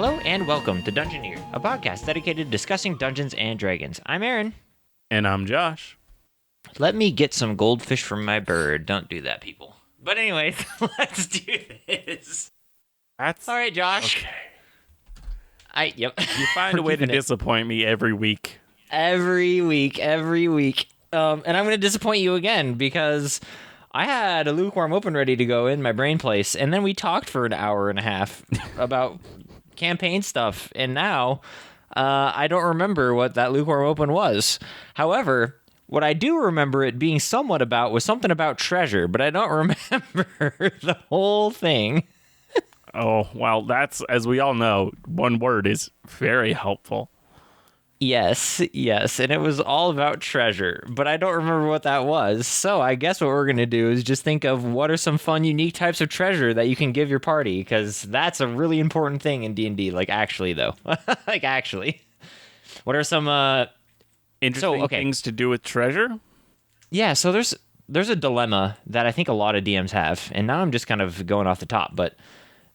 Hello and welcome to Dungeoneer, a podcast dedicated to discussing Dungeons and Dragons. I'm Aaron. And I'm Josh. Let me get some goldfish from my bird. Don't do that, people. But anyways, let's do this. That's all right, Josh. Okay. Yep. You find a way to disappoint me every week. Every week. And I'm going to disappoint you again because I had a lukewarm open ready to go in my brain place, and then we talked for an hour and a half about campaign stuff, and now I don't remember what that lukewarm open was. However, what I do remember it being somewhat about was something about treasure, but I don't remember the whole thing. Oh, well, that's, as we all know, one word is very helpful. Yes, and it was all about treasure, but I don't remember what that was. So I guess what we're going to do is just think of what are some fun, unique types of treasure that you can give your party, because that's a really important thing in D&D. Like, actually, though. What are some interesting things to do with treasure? Yeah, so there's a dilemma that I think a lot of DMs have, and now I'm just kind of going off the top, but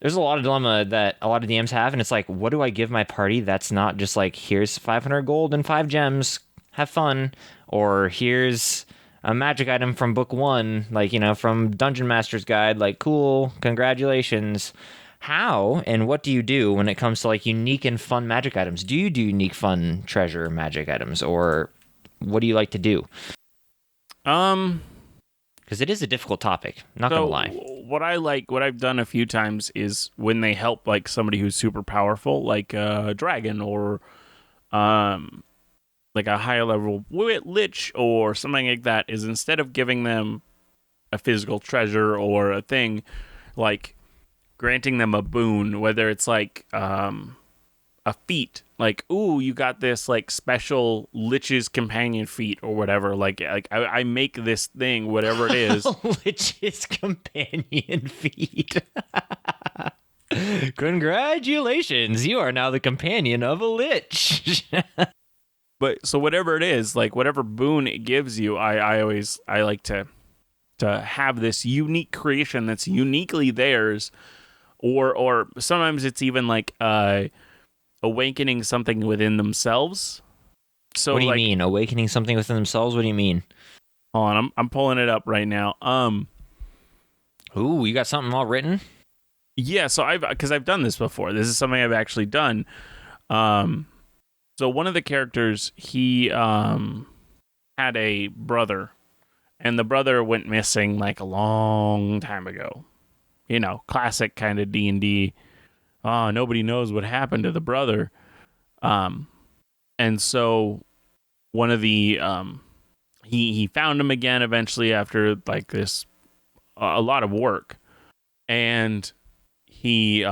there's a lot of dilemma that a lot of DMs have, and it's like, what do I give my party that's not just like, here's 500 gold and 5 gems, have fun, or here's a magic item from book 1, like, from Dungeon Master's Guide, like, cool, congratulations. How and what do you do when it comes to like unique and fun magic items? Do you do unique, fun treasure magic items, or what do you like to do? Because it is a difficult topic, not gonna lie. What I've done a few times is when they help like somebody who's super powerful, like a dragon or like a higher level lich or something like that, is instead of giving them a physical treasure or a thing, like granting them a boon, whether it's like a feat, like, ooh, you got this like special Lich's companion feat or whatever, like I make this thing, whatever it is. Lich's companion feat. Congratulations, you are now the companion of a Lich. But so whatever it is, like whatever boon it gives you, I like to have this unique creation that's uniquely theirs, or sometimes it's even like awakening something within themselves. So what do you mean awakening something within themselves? What do you mean? Hold on, I'm pulling it up right now. Ooh, you got something all written? Yeah, so I've done this before. This is something I've actually done. So one of the characters, he had a brother, and the brother went missing like a long time ago. Classic kind of D&D. Oh, nobody knows what happened to the brother. And so one of the he found him again eventually after like this a lot of work, and he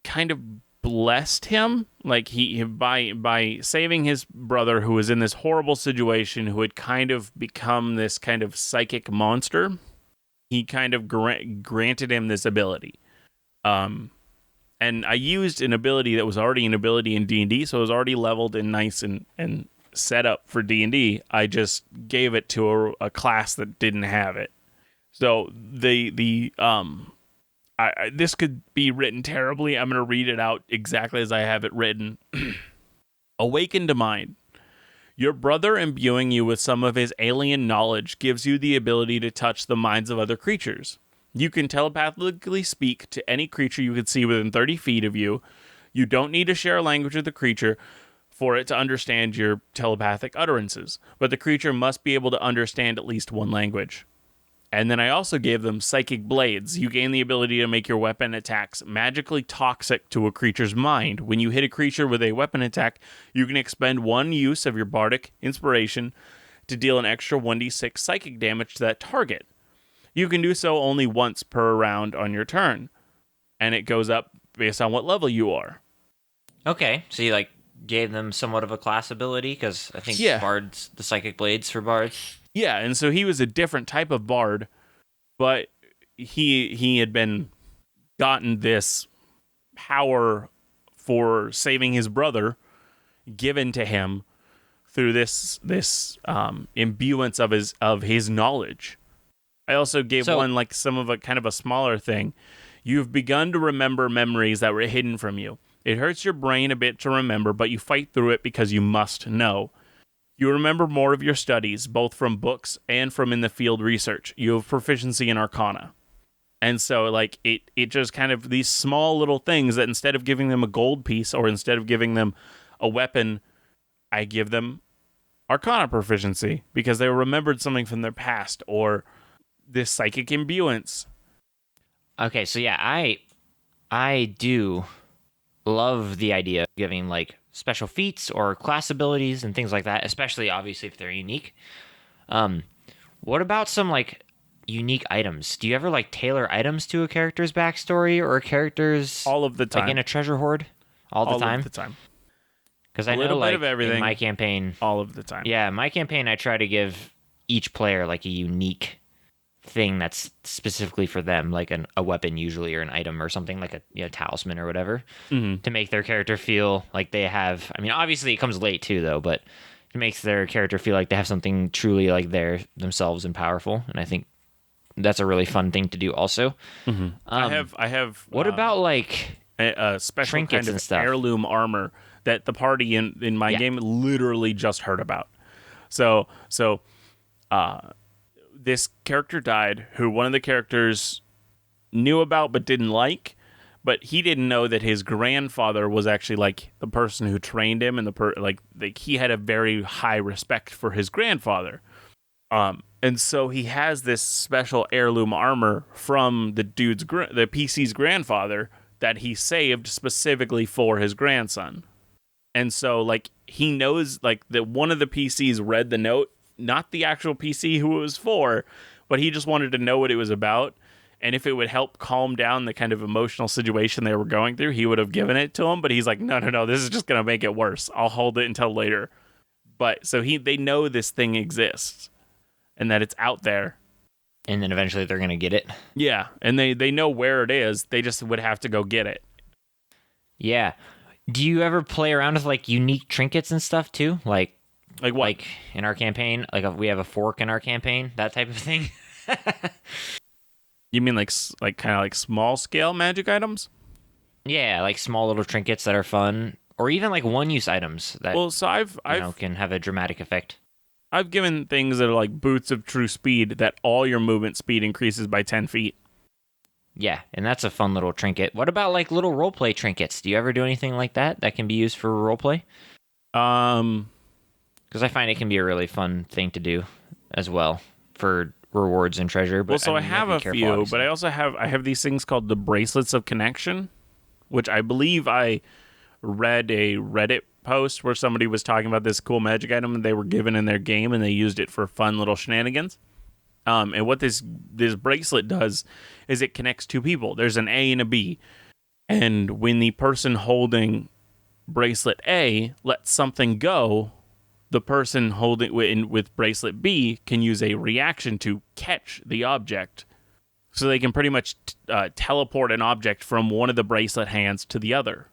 kind of blessed him, like he by saving his brother, who was in this horrible situation, who had kind of become this kind of psychic monster. He kind of granted him this ability. And I used an ability that was already an ability in D&D, so it was already leveled and nice and set up for D&D. I just gave it to a class that didn't have it. So this could be written terribly. I'm going to read it out exactly as I have it written. Awaken to mind. Your brother imbuing you with some of his alien knowledge gives you the ability to touch the minds of other creatures. You can telepathically speak to any creature you can see within 30 feet of you. You don't need to share a language with the creature for it to understand your telepathic utterances, but the creature must be able to understand at least one language. And then I also gave them psychic blades. You gain the ability to make your weapon attacks magically toxic to a creature's mind. When you hit a creature with a weapon attack, you can expend one use of your bardic inspiration to deal an extra 1d6 psychic damage to that target. You can do so only once per round on your turn, and it goes up based on what level you are. Okay, so you like gave them somewhat of a class ability, because I think bards, the psychic blades for bards. Yeah, and so he was a different type of bard, but he had been gotten this power for saving his brother given to him through this imbuance of his knowledge. I also gave one like some of a kind of a smaller thing. You've begun to remember memories that were hidden from you. It hurts your brain a bit to remember, but you fight through it because you must know. You remember more of your studies, both from books and from in the field research. You have proficiency in Arcana. And so, like, it just kind of these small little things that instead of giving them a gold piece or instead of giving them a weapon, I give them Arcana proficiency because they remembered something from their past or this psychic imbuance. Okay, so yeah, I do love the idea of giving, like, special feats or class abilities and things like that, especially, obviously, if they're unique. What about some, like, unique items? Do you ever, like, tailor items to a character's backstory or a character's... All of the time. Like, in a treasure hoard? All the time? All of the time. Because I know, little like, bit of everything. in my campaign... All of the time. Yeah, my campaign, I try to give each player, like, a unique thing that's specifically for them, like a weapon usually, or an item or something, like a talisman or whatever, to make their character feel like they have... I mean, obviously it comes late too, though, but it makes their character feel like they have something truly, like, themselves and powerful, and I think that's a really fun thing to do also. I have What about, like... a special trinkets kind and of stuff? heirloom armor that the party in my game literally just heard about. So this character died who one of the characters knew about but didn't like, but he didn't know that his grandfather was actually, like, the person who trained him, and he had a very high respect for his grandfather. And so he has this special heirloom armor from the PC's grandfather that he saved specifically for his grandson. And so, like, he knows, like, that one of the PCs read the note, not the actual PC who it was for, but he just wanted to know what it was about. And if it would help calm down the kind of emotional situation they were going through, he would have given it to him. But he's like, no, this is just going to make it worse. I'll hold it until later. But so they know this thing exists and that it's out there. And then eventually they're going to get it. Yeah, and they know where it is. They just would have to go get it. Yeah. Do you ever play around with, like, unique trinkets and stuff too? Like what? Like in our campaign, like if we have a fork in our campaign, that type of thing. You mean like kind of like small scale magic items? Yeah, like small little trinkets that are fun, or even like one-use items that I've can have a dramatic effect. I've given things that are like boots of true speed that all your movement speed increases by 10 feet. Yeah, and that's a fun little trinket. What about, like, little roleplay trinkets? Do you ever do anything like that can be used for roleplay? Because I find it can be a really fun thing to do as well for rewards and treasure. But I have a few, obviously. But I also have these things called the bracelets of connection, which I believe I read a Reddit post where somebody was talking about this cool magic item they were given in their game, and they used it for fun little shenanigans. And what this bracelet does is it connects two people. There's an A and a B. And when the person holding bracelet A lets something go, the person holding with bracelet B can use a reaction to catch the object. So they can pretty much teleport an object from one of the bracelet hands to the other.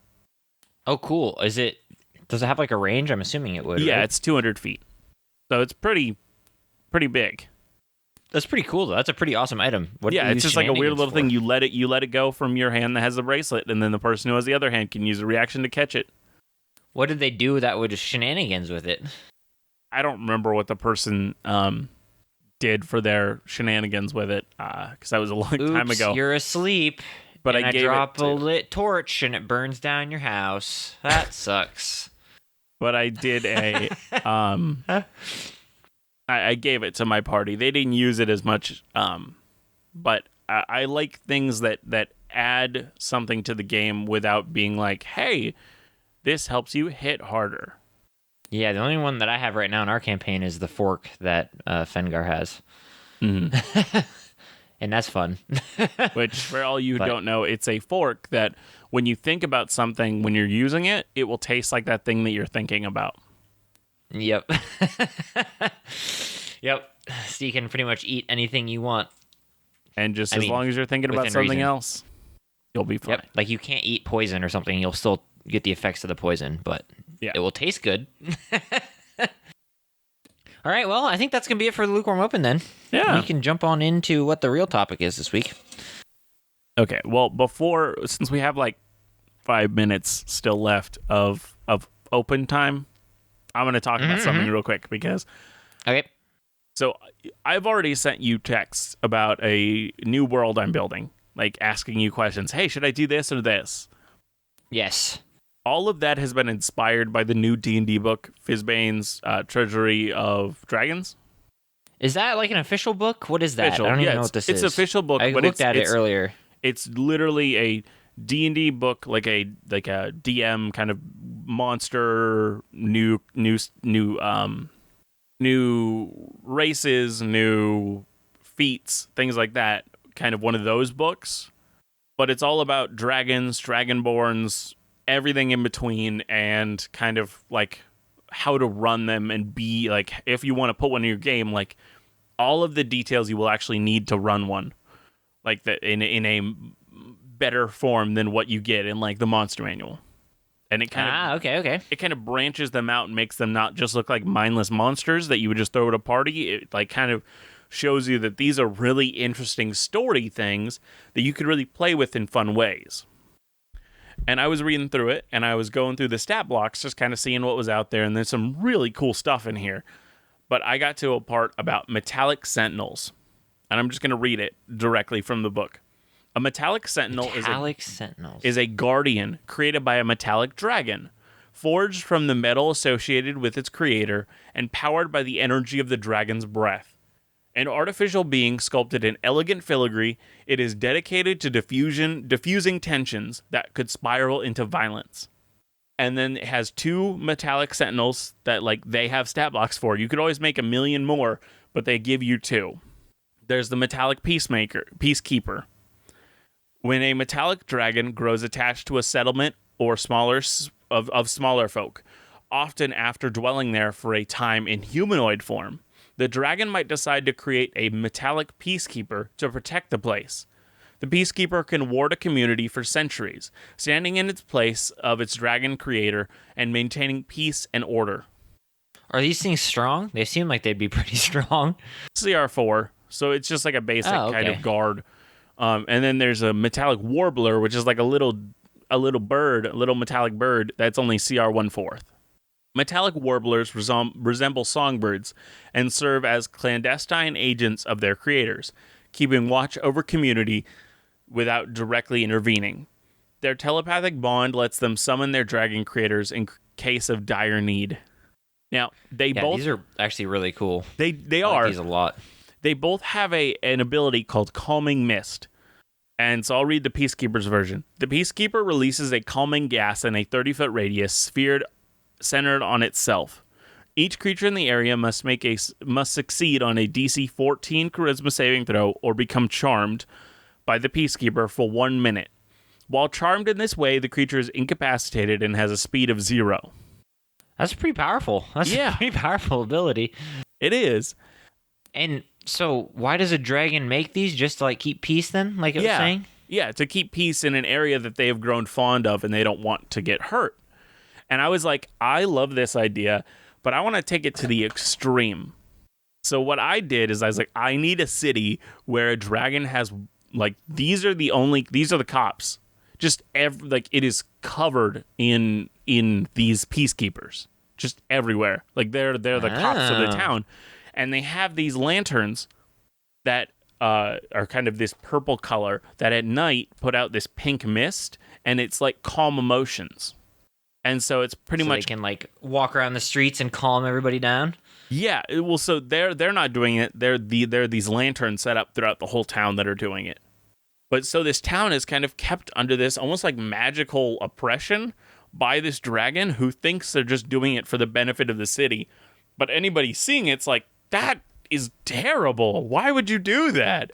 Oh, cool. Does it have, like, a range? I'm assuming it would. Yeah, right? It's 200 feet. So it's pretty big. That's pretty cool, though. That's a pretty awesome item. It's just like a weird little thing. You let it go from your hand that has the bracelet, and then the person who has the other hand can use a reaction to catch it. What did they do that would shenanigans with it? I don't remember what the person did for their shenanigans with it, because that was a long time ago. You're asleep, but and I gave drop it a lit torch and it burns down your house. That sucks. But I did a I gave it to my party. They didn't use it as much, but I like things that add something to the game without being like, hey, this helps you hit harder. Yeah, the only one that I have right now in our campaign is the fork that Fengar has. Mm-hmm. And that's fun. Which, for all you who don't know, it's a fork that when you think about something, when you're using it, it will taste like that thing that you're thinking about. Yep. Yep. So you can pretty much eat anything you want. And as long as you're thinking about something else, you'll be fine. Yep. Like, you can't eat poison or something. You'll still get the effects of the poison, but it will taste good. All right, well, I think that's going to be it for the Lukewarm Open then. Yeah. We can jump on into what the real topic is this week. Okay, well, since we have like 5 minutes still left of open time, I'm going to talk about something real quick because Okay. so I've already sent you texts about a new world I'm building, like asking you questions. Hey, should I do this or this? Yes. All of that has been inspired by the new D&D book, Fizban's Treasury of Dragons. Is that like an official book? What is that? Official. I don't Yeah, even know what this is. It's an official book, I but looked at it earlier. It's literally a D&D book, like a DM kind of monster, new races, new feats, things like that. Kind of one of those books, but it's all about dragons, dragonborns, everything in between, and kind of like how to run them and be like, if you want to put one in your game, like all of the details you will actually need to run one, like that in a better form than what you get in like the monster manual. And it kind of okay. It kind of branches them out and makes them not just look like mindless monsters that you would just throw at a party. It like kind of shows you that these are really interesting story things that you could really play with in fun ways. And I was reading through it, and I was going through the stat blocks, just kind of seeing what was out there, and there's some really cool stuff in here. But I got to a part about metallic sentinels, and I'm just going to read it directly from the book. A metallic sentinel is a guardian created by a metallic dragon, forged from the metal associated with its creator and powered by the energy of the dragon's breath. An artificial being sculpted in elegant filigree, it is dedicated to diffusing tensions that could spiral into violence. And then it has 2 metallic sentinels that like they have stat blocks for. You could always make 1 million more, but they give you 2. There's the metallic peacekeeper. When a metallic dragon grows attached to a settlement or smaller folk, often after dwelling there for a time in humanoid form, the dragon might decide to create a metallic peacekeeper to protect the place. The peacekeeper can ward a community for centuries, standing in its place of its dragon creator and maintaining peace and order. Are these things strong? They seem like they'd be pretty strong. CR4, so it's just like a basic kind of guard. And then there's a metallic warbler, which is like a little metallic bird that's only CR 1/4. Metallic warblers resemble songbirds and serve as clandestine agents of their creators, keeping watch over community without directly intervening. Their telepathic bond lets them summon their dragon creators in case of dire need. Now, these are actually really cool. They I are. like these a lot. They both have an ability called Calming Mist. And so I'll read the Peacekeeper's version. The Peacekeeper releases a calming gas in a 30-foot radius centered on itself. Each creature in the area must succeed on a DC 14 charisma saving throw or become charmed by the Peacekeeper for 1 minute. While charmed in this way, the creature is incapacitated and has a speed of 0. That's pretty powerful. That's a pretty powerful ability. It is. And so why does a dragon make these? Just to like keep peace then, like it was saying? Yeah, to keep peace in an area that they have grown fond of and they don't want to get hurt. And I was like, I love this idea, but I want to take it to the extreme. So what I did is I was like, I need a city where a dragon has like these are the cops. Just it is covered in these peacekeepers, just everywhere. Like they're the cops of the town, and they have these lanterns that are kind of this purple color that at night put out this pink mist, and it's like calm emotions. And so it's pretty much they can like walk around the streets and calm everybody down. Yeah, well, so they're not doing it. They're these lanterns set up throughout the whole town that are doing it. But so this town is kind of kept under this almost like magical oppression by this dragon who thinks they're just doing it for the benefit of the city. But anybody seeing it's like, that is terrible. Why would you do that?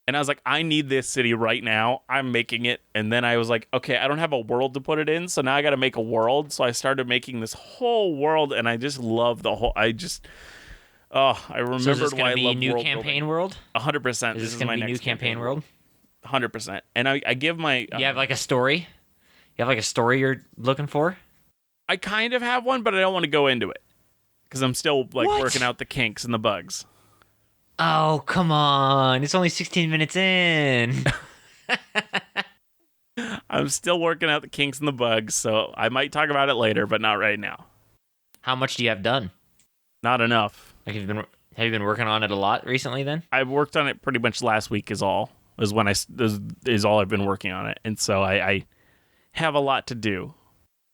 And I was like, I need this city right now. I'm making it. And then I was like, okay, I don't have a world to put it in. So now I got to make a world. So I started making this whole world. And I just love the whole, I remembered so is this why I love new world campaign building. world? 100%. Is this going to be new campaign world? 100%. And I give my... You have like a story? You have like a story you're looking for? I kind of have one, but I don't want to go into it. Because I'm still like What? working out the kinks and the bugs. Oh, come on. It's only 16 minutes in. I'm still working out the kinks and the bugs, so I might talk about it later, but not right now. How much do you have done? Not enough. Like, have you been working on it a lot recently then? I've worked on it pretty much last week is all I've been working on it. And so I have a lot to do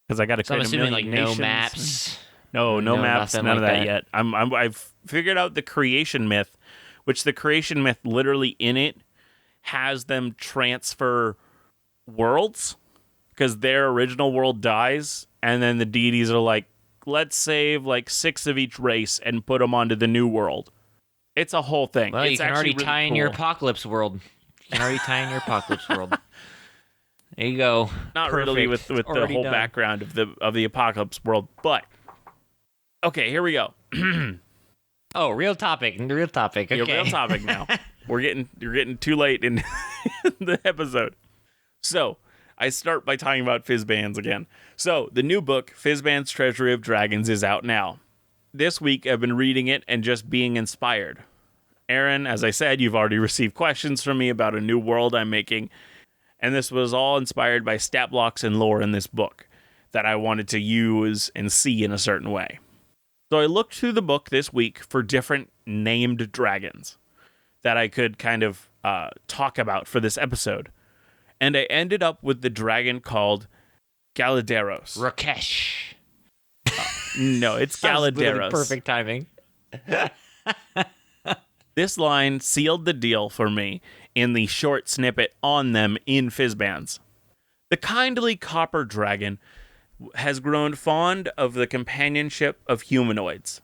because I got to So I'm create a assuming million like no nations. maps. No maps, nothing none of like that that. yet. I've figured out the creation myth, which the creation myth literally in it has them transfer worlds because their original world dies, and then the deities are like, let's save like 6 of each race and put them onto the new world. It's a whole thing. Well, it's you can actually already really tie in cool. your apocalypse world. You can already tie in your apocalypse world. There you go. Not Perfect. really with the Already whole done. background of the apocalypse world, but okay, here we go. Oh, real topic. Okay. Yeah, real topic now. You're getting too late in the episode. So I start by talking about Fizbans again. So the new book, Fizban's Treasury of Dragons, is out now. This week I've been reading it and just being inspired. Aaron, as I said, you've already received questions from me about a new world I'm making, and this was all inspired by stat blocks and lore in this book that I wanted to use and see in a certain way. So I looked through the book this week for different named dragons that I could kind of talk about for this episode. And I ended up with the dragon called Galadaeros. Rakesh. No, it's That was literally Galadaeros. perfect timing. This line sealed the deal for me in the short snippet on them in Fizbans. The kindly copper dragon has grown fond of the companionship of humanoids,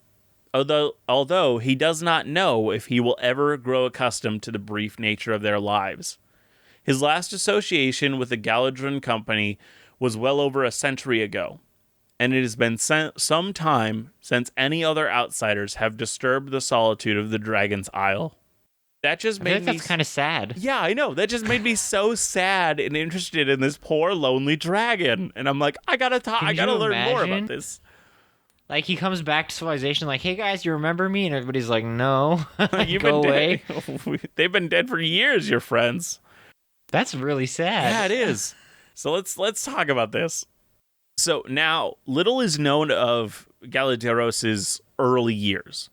although he does not know if he will ever grow accustomed to the brief nature of their lives. His last association with the Galladron Company was well over a century ago, and it has been some time since any other outsiders have disturbed the solitude of the Dragon's Isle. That just I made think me... that's kind of sad. Yeah, I know. That just made me so sad and interested in this poor, lonely dragon. And I'm like, I gotta learn more imagine? about this. Like, he comes back to civilization like, hey, guys, you remember me? And everybody's like, no. You've Go been away. dead. They've been dead for years, your friends. That's really sad. Yeah, it is. So let's talk about this. So now, little is known of Galadaeros' early years,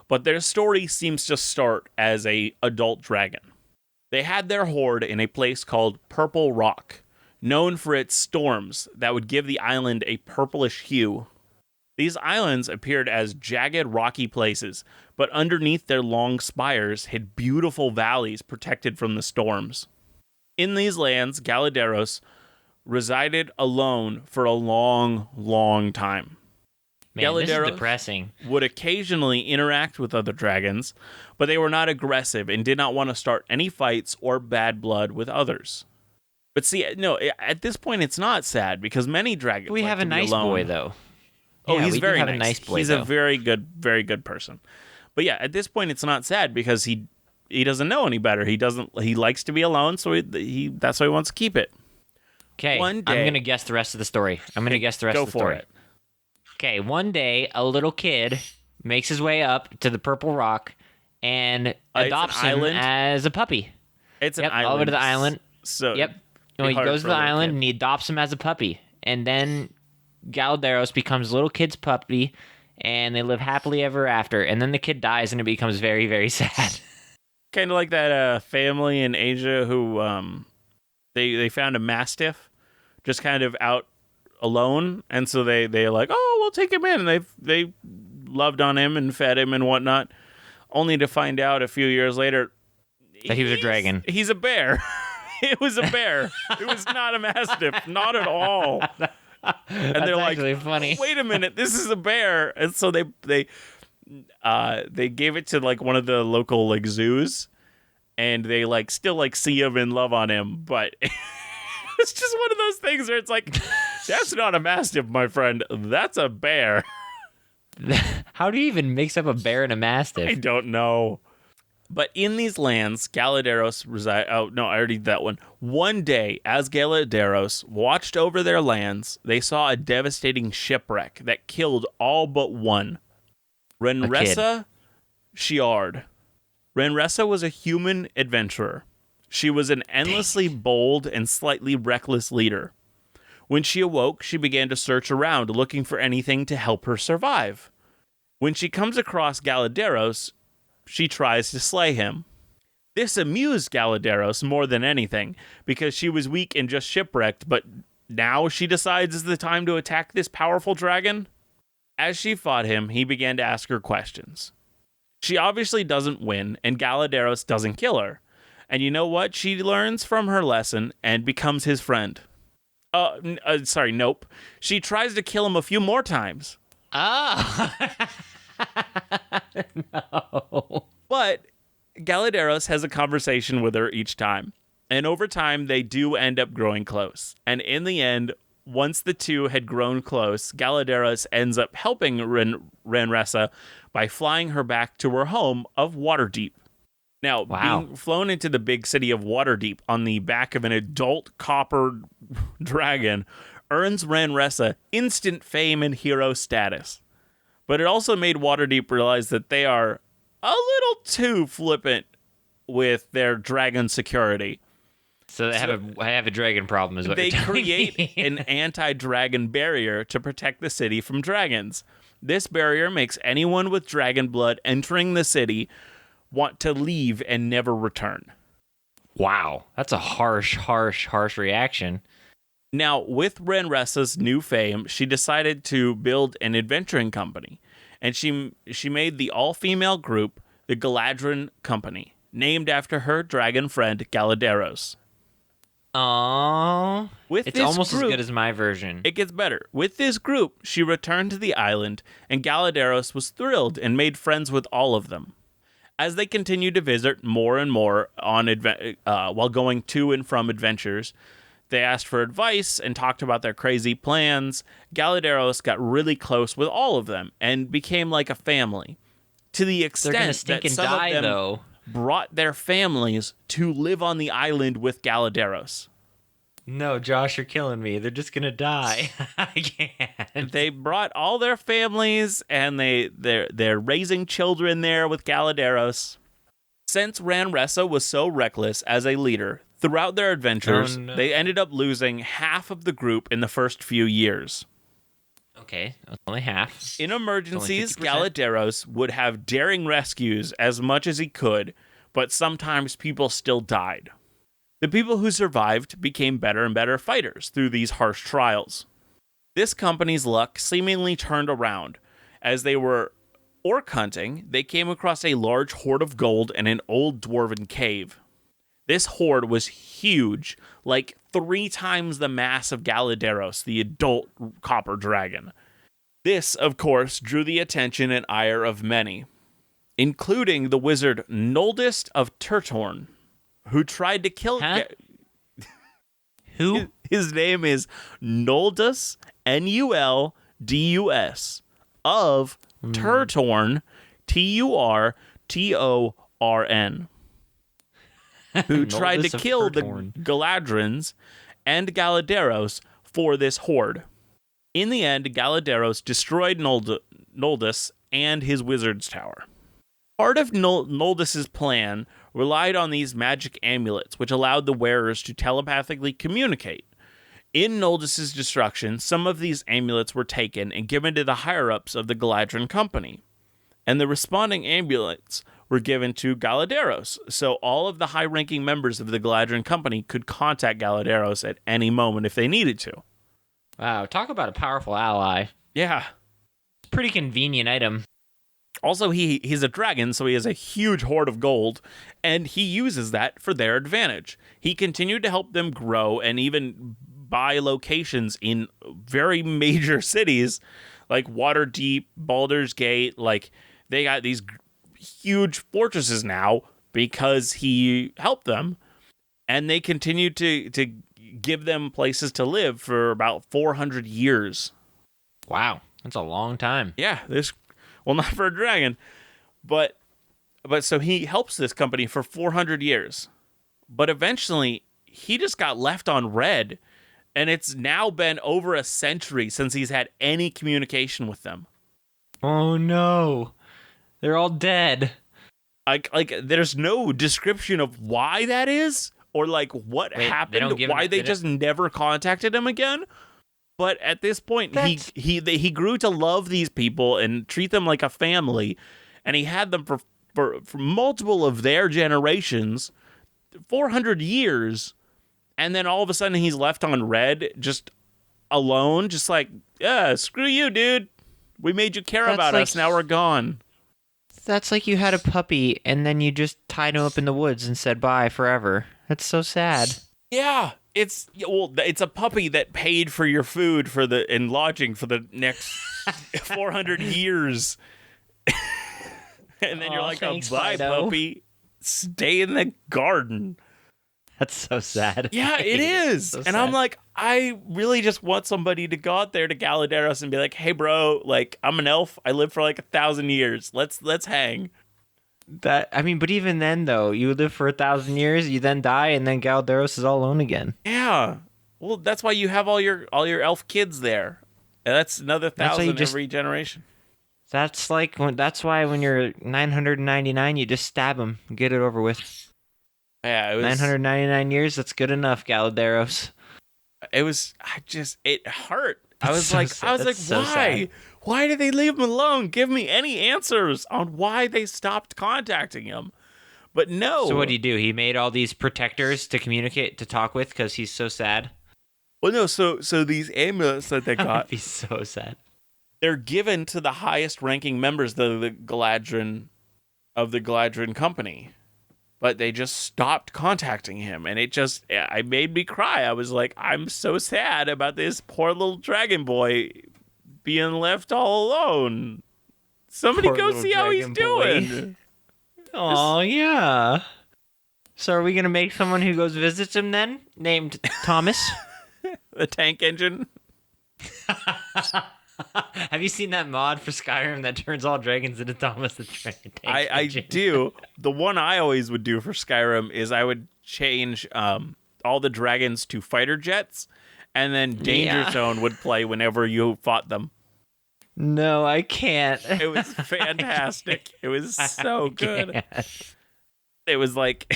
but their story seems to start as a adult dragon. They had their hoard in a place called Purple Rock, known for its storms that would give the island a purplish hue. These islands appeared as jagged, rocky places, but underneath their long spires hid beautiful valleys protected from the storms. In these lands, Galadaeros resided alone for a long, long time. Man, this is Galadaeros depressing. would occasionally interact with other dragons, but they were not aggressive and did not want to start any fights or bad blood with others. But see, no, at this point it's not sad because many dragons We like have to a be nice alone. boy, though. Oh, Yeah, he's we do very have nice. a nice boy, He's though. a very good person. But yeah, at this point it's not sad because he doesn't know any better. He likes to be alone, so he that's why he wants to keep it. Okay, One I'm day- going to guess the rest of the story. Go for it. Okay, one day, a little kid makes his way up to the Purple Rock and It's an adopts him island? as a puppy. It's an Yep, island. over to the island. So Yep. No, be he hard goes for to a the little island kid. and he adopts him as a puppy. And then Galadaeros becomes a little kid's puppy, and they live happily ever after. And then the kid dies, and it becomes very, very sad. Kind of like that family in Asia who they found a mastiff just kind of out alone, and so they're like, oh, we'll take him in, and they loved on him and fed him and whatnot, only to find out a few years later That he was a dragon. He's a bear. It was a bear. It was not a mastiff, not at all. And That's they're like, actually funny. wait a minute, this is a bear. And so they gave it to like one of the local like zoos, and they like still like see him and love on him, but it's just one of those things where it's like, that's not a mastiff, my friend. That's a bear. How do you even mix up a bear and a I mastiff? don't know. But in these lands, Galadaeros reside. Oh, no, I already did that one. One day, as Galadaeros watched over their lands, they saw a devastating shipwreck that killed all but one. Renressa Shiard. Renressa was a human adventurer. She was an endlessly bold and slightly reckless leader. When she awoke, she began to search around, looking for anything to help her survive. When she comes across Galadaeros, she tries to slay him. This amused Galadaeros more than anything, because she was weak and just shipwrecked, but now she decides it's the time to attack this powerful dragon? As she fought him, he began to ask her questions. She obviously doesn't win, and Galadaeros doesn't kill her. And you know what? She learns from her lesson and becomes his friend. Nope. She tries to kill him a few more times. Ah! No. But Galadaeros has a conversation with her each time. And over time, they do end up growing close. And in the end, once the two had grown close, Galadaeros ends up helping Ranresa by flying her back to her home of Waterdeep. Now, being flown into the big city of Waterdeep on the back of an adult copper dragon earns Ranresa instant fame and hero status. But it also made Waterdeep realize that they are a little too flippant with their dragon security. So they have a dragon problem, is what they you're telling create me. an anti-dragon barrier to protect the city from dragons. This barrier makes anyone with dragon blood entering the city want to leave and never return. Wow, that's a harsh reaction. Now, with Ranresa's new fame, she decided to build an adventuring company, and she made the all-female group the Galadrian Company, named after her dragon friend Galadaeros. Aww. It's almost as good as my version. It gets better. With this group, she returned to the island, and Galadaeros was thrilled and made friends with all of them. As they continued to visit more and more on while going to and from adventures, they asked for advice and talked about their crazy plans. Galadaeros got really close with all of them and became like a family, to the extent that some of them brought their families to live on the island with Galadaeros. No, Josh, you're killing me. They're just gonna die. I can't. They brought all their families, and they're raising children there with Galadaeros. Since Ranresa was so reckless as a leader, throughout their adventures, they ended up losing half of the group in the first few years. Okay, that's only half. In emergencies, Galadaeros would have daring rescues as much as he could, but sometimes people still died. The people who survived became better and better fighters through these harsh trials. This company's luck seemingly turned around. As they were orc hunting, they came across a large hoard of gold in an old dwarven cave. This hoard was huge, like 3 times the mass of Galadaeros, the adult copper dragon. This, of course, drew the attention and ire of many, including the wizard Noldist of Turtorn, who tried to kill... Who? His name is Noldus, Nuldus, of Turtorn, Turtorn, who tried to kill the Galadrians and Galadaeros for this hoard. In the end, Galadaeros destroyed Noldus and his wizard's tower. Part of Noldus's plan relied on these magic amulets, which allowed the wearers to telepathically communicate. In Noldus's destruction, some of these amulets were taken and given to the higher-ups of the Galadrian Company, and the responding amulets were given to Galadaeros, so all of the high-ranking members of the Galadrian Company could contact Galadaeros at any moment if they needed to. Wow, talk about a powerful ally. Yeah. Pretty convenient item. Also, he's a dragon, so he has a huge hoard of gold, and he uses that for their advantage. He continued to help them grow and even buy locations in very major cities like Waterdeep, Baldur's Gate. Like, they got these huge fortresses now because he helped them, and they continued to give them places to live for about 400 years. Wow, that's a long time. Yeah, well, not for a dragon, but so he helps this company for 400 years. But eventually, he just got left on red, and it's now been over a century since he's had any communication with them. Oh no, they're all dead. Like there's no description of why that is or like what Wait, they happened, don't give why him- they they just never contacted him again. But at this point, That's- he grew to love these people and treat them like a family, and he had them for multiple of their generations, 400 years, and then all of a sudden he's left on red, just alone, just like, yeah, screw you, dude. We made you care That's about like- us. Now we're gone. That's like you had a puppy and then you just tied him up in the woods and said bye forever. That's so sad. Yeah, it's a puppy that paid for your food and lodging for the next 400 years. And then you're Aw, like, thanks, bye, Fido." puppy. Stay in the garden. That's so sad. Yeah, it is. So and sad. I'm like, I really just want somebody to go out there to Galadaeros and be like, hey, bro, like, I'm an elf. I lived for like 1,000 years. Let's hang. But even then though, you live for 1,000 years, you then die, and then Galadaeros is all alone again. Yeah. Well, that's why you have all your elf kids there. And that's another That's why you 1,000 just- every generation. That's why when you're 999, you just stab him, get it over with. Yeah, it was 999 years, that's good enough, Galadaeros. it hurt. I That's was so like, sad. That's so why? sad. Why did they leave him alone? Give me any answers on why they stopped contacting him. But no. So what do? He made all these protectors to communicate, to talk with, because he's so sad. Well, no. So these amulets that they That would got, be so sad. they're given to the highest ranking members of the Galadrian company. But they just stopped contacting him, and it made me cry. I was like, I'm so sad about this poor little dragon boy being left all alone. Somebody Poor go little see how he's dragon boy. doing. Oh yeah. So are we gonna make someone who goes visits him then, named Thomas? The tank engine. Have you seen that mod for Skyrim that turns all dragons into Thomas the Tank I Engine? do. The one I always would do for Skyrim is I would change all the dragons to fighter jets, and then Danger Yeah. Zone would play whenever you fought them. No, I can't. It was fantastic. It was so good. Can't. It was like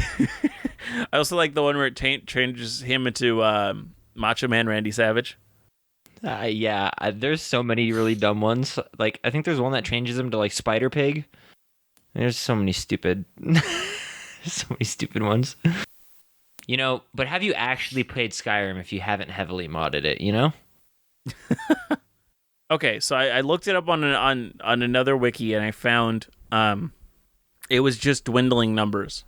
I also like the one where it changes him into Macho Man Randy Savage. There's so many really dumb ones. Like, I think there's one that changes him to like Spider Pig. There's so many stupid ones. But have you actually played Skyrim if you haven't heavily modded it, Okay, so I looked it up on another wiki, and I found it was just dwindling numbers.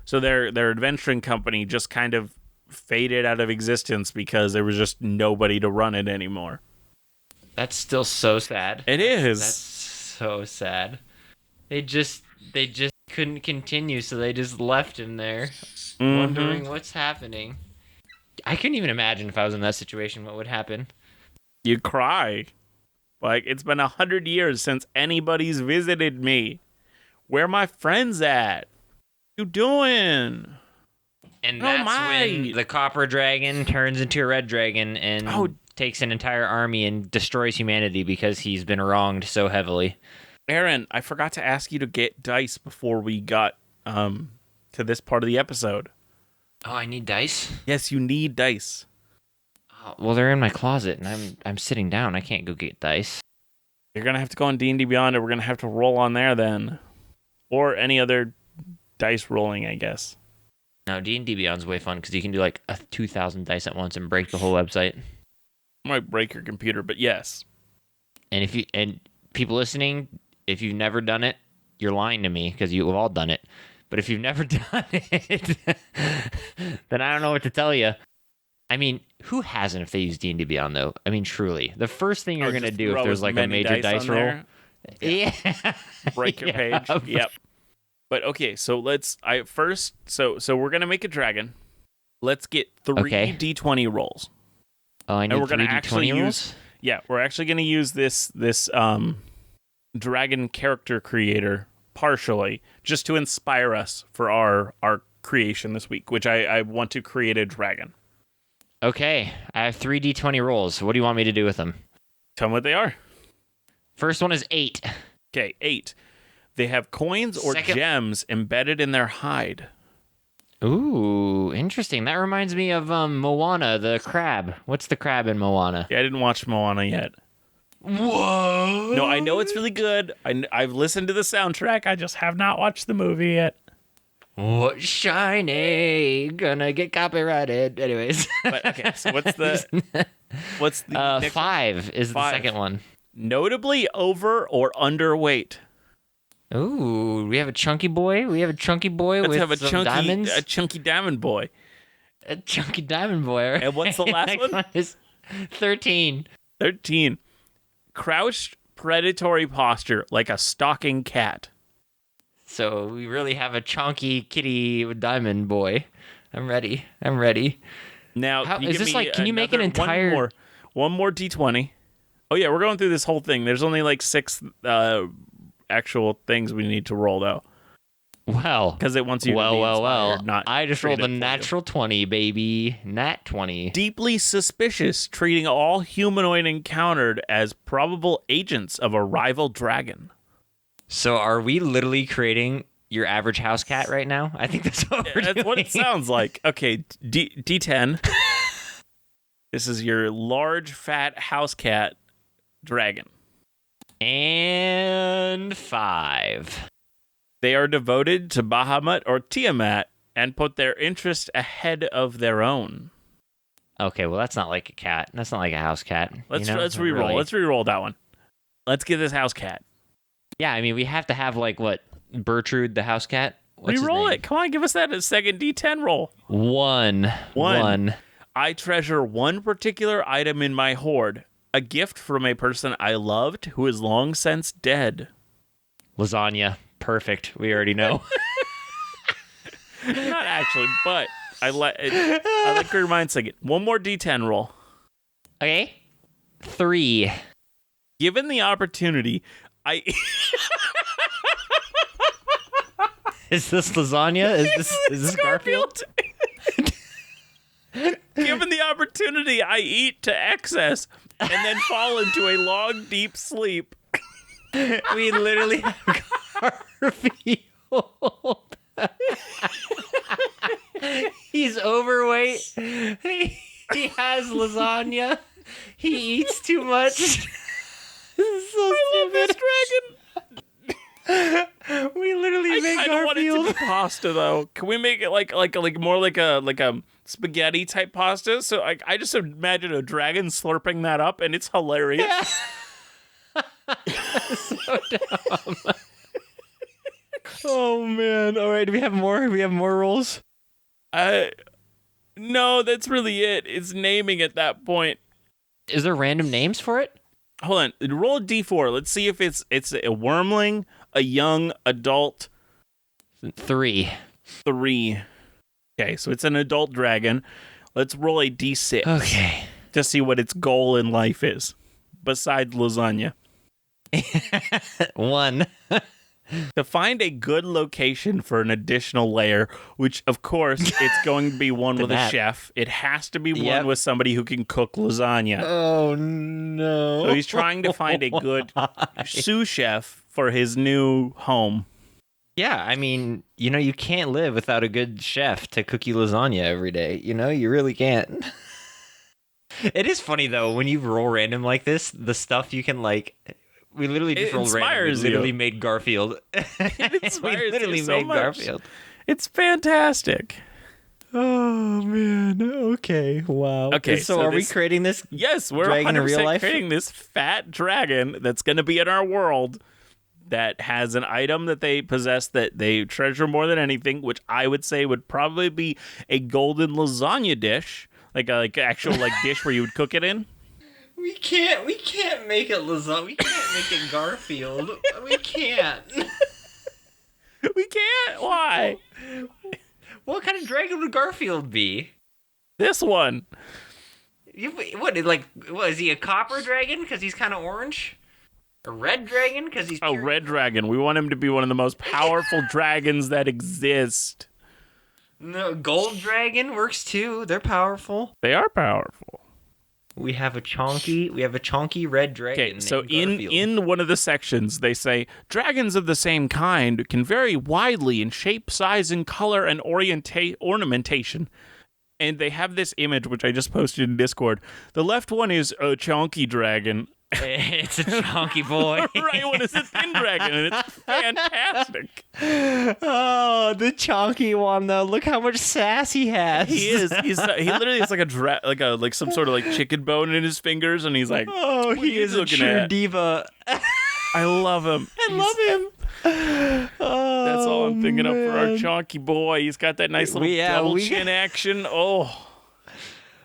So their adventuring company just kind of faded out of existence because there was just nobody to run it anymore. That's still so sad. It is. That's so sad. They just couldn't continue, so they just left him there, wondering what's happening. I couldn't even imagine if I was in that situation what would happen. You cry. Like, it's been 100 years since anybody's visited me. Where my friends at? You doing? And Oh, that's my. when the copper dragon turns into a red dragon and takes an entire army and destroys humanity because he's been wronged so heavily. Aaron, I forgot to ask you to get dice before we got to this part of the episode. Oh, I need dice? Yes, you need dice. Oh, well, they're in my closet, and I'm sitting down. I can't go get dice. You're going to have to go on D&D Beyond, and we're going to have to roll on there then. Or any other dice rolling, I guess. No, D&D Beyond's way fun because you can do like 2,000 dice at once and break the whole website. Might break your computer, but yes. And people listening, if you've never done it, you're lying to me because you've all done it. But if you've never done it, then I don't know what to tell you. I mean, who hasn't if they use D&D Beyond, though? I mean, truly. The first thing you're going to just do if throw there's as like a many major dice on roll. there. Yeah. Break your page. Yep. But okay, so so we're going to make a dragon. Let's get 3 Okay. D20 rolls. Oh, I need And we're 3 gonna actually D20 rolls? use Yeah, we're actually going to use this dragon character creator partially just to inspire us for our creation this week, which I want to create a dragon. Okay, I have 3 D20 rolls. What do you want me to do with them? Tell me what they are. First one is 8. Okay, 8. They have coins or Second- gems embedded in their hide. Ooh, interesting. That reminds me of Moana, the crab. What's the crab in Moana? Yeah, I didn't watch Moana yet. Whoa. No, I know it's really good. I've listened to the soundtrack. I just have not watched the movie yet. What shiny? Gonna get copyrighted. Anyways. But okay, so what's the next 5 is the 5. second one. Notably over or underweight. Ooh, we have a chunky boy. Let's with have a some diamonds. a chunky diamond boy. A chunky diamond boy. And what's the last Next one? is 13. 13. Crouched predatory posture like a stalking cat. So we really have a chunky kitty diamond boy. I'm ready. Now, How, can you is give this me like? Can you make an entire? One more D20. Oh yeah, we're going through this whole thing. There's only like 6 actual things we need to roll though. Well, Because it wants you to be inspired, not I just rolled a created for you. natural 20, baby. Nat 20. Deeply suspicious, treating all humanoid encountered as probable agents of a rival dragon. So are we literally creating your average house cat right now? I think that's what we're That's doing. what it sounds like. Okay, D10. This is your large, fat house cat dragon. And 5. They are devoted to Bahamut or Tiamat and put their interest ahead of their own. Okay, well that's not like a cat. That's not like a house cat. Let's Not re-roll. really. Let's re-roll that one. Let's get this house cat. Yeah, I mean we have to have like what Bertrude the house cat. What's his Re-roll name? it. Come on, give us that a second D10 roll. One. I treasure one particular item in my hoard, a gift from a person I loved who is long since dead. Lasagna. Perfect. We already know. Not actually, but I like your mindset. One more D10 roll. Okay. 3. Given the opportunity, I Is this lasagna? Is this Garfield? Given the opportunity, I eat to excess and then fall into a long, deep sleep. We literally have Garfield. He's overweight. He has lasagna. He eats too much. This is so I love this dragon. We literally I made kind of want it to Garfield. be pasta though. Can we make it like more like a spaghetti type pasta? So I just imagine a dragon slurping that up, and it's hilarious. So dumb. Oh man! All right, do we have more? Do we have more rolls? No, that's really it. It's naming at that point. Is there random names for it? Hold on, roll a D4. Let's see if it's a wormling, a young adult. 3. 3. Okay, so it's an adult dragon. Let's roll a D6 Okay. to see what its goal in life is, besides lasagna. 1. To find a good location for an additional layer, which, of course, it's going to be one with a that. chef. It has to be Yep. one with somebody who can cook lasagna. Oh no! So he's trying to find a good sous chef for his new home. Yeah, I mean, you can't live without a good chef to cook you lasagna every day. You really can't. It is funny though when you roll random like this, the stuff you can like. We literally just It rolled random. We inspires you. literally made Garfield. It inspires we literally you so made much. Garfield. It's fantastic. Oh man! Okay, wow. Okay, so so are we this- creating this? Yes, we're Dragon in 100% real life? creating this fat dragon that's going to be in our world that has an item that they possess that they treasure more than anything, which I would say would probably be a golden lasagna dish, like actual dish where you would cook it in. We can't make it lasagna. We can't make it Garfield. We can't. We can't. Why? What kind of dragon would Garfield be? This one. What is he a copper dragon because he's kind of orange? A red dragon because he's Oh, pure- red dragon. We want him to be one of the most powerful dragons that exist. No, gold dragon works too. They're powerful. They are powerful. We have a chonky red dragon. Okay, so named in one of the sections, they say dragons of the same kind can vary widely in shape, size, and color and ornamentation. And they have this image, which I just posted in Discord. The left one is a chonky dragon. It's a chonky boy. The right one is a thin dragon, and it's fantastic. Oh, the chonky one though. Look how much sass he has. He is. He literally has like some sort of like chicken bone in his fingers, and he's like, oh, he is a true diva. I love him. I love him. Oh, that's all I'm thinking of for our chonky boy. He's got that nice little double chin action. Oh.